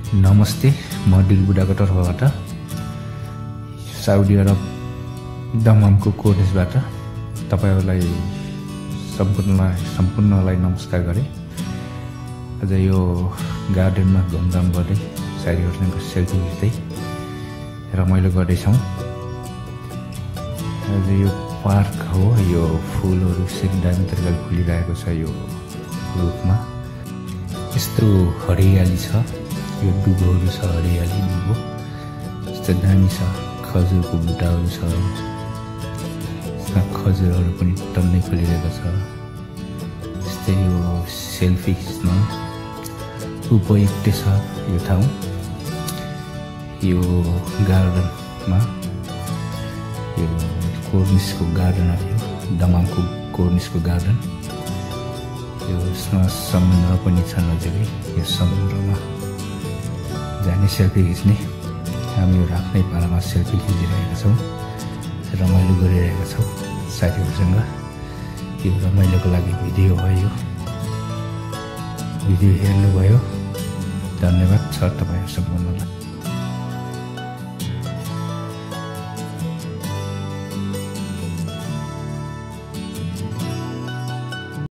नमस्ते, म दिलबुडाको तर्फबाट साउदी अरब दमामको कोर्निसबाट तपाईहरुलाई सम्पूर्णलाई नमस्कार गरे। आज यो गार्डनमा घुमघाम गर्दै साथीहरुसँग सेल्फी खिच्दै रमाइलो गर्दैछौं। आज यो पार्क हो, यो फूलहरु दामी तरिकाले फुलिरहेको छ। यो रुखमा यस्तो हरियाली छ, यो दुबोहरु छ, हरियाली दुबो यस्तो दामी छ। खजुरको बुटाहरु छ, खजुरहरु पनि टन्नै फुलिरहेको छ। यस्तै यो सेल्फी खिच्न उपयुक्त छ यो ठाउँ। यो गार्डनमा यो कोर्निसको गार्डन हो, दमामको कोर्निसको गार्डन। यसमा समुद्र पनि छ नजिकै। यो समुद्रमा जाने सेल्फी खिच्ने, हामी यो राख्ने पारामा सेल्फी खिचिरहेका छौँ, रमाइलो गरिरहेका छौँ साथीहरुसँग। यो रमाइलोको लागि भिडियो हो। यो भिडियो हेर्नुभयो, धन्यवाद छ तपाईहरु सम्पूर्णलाई।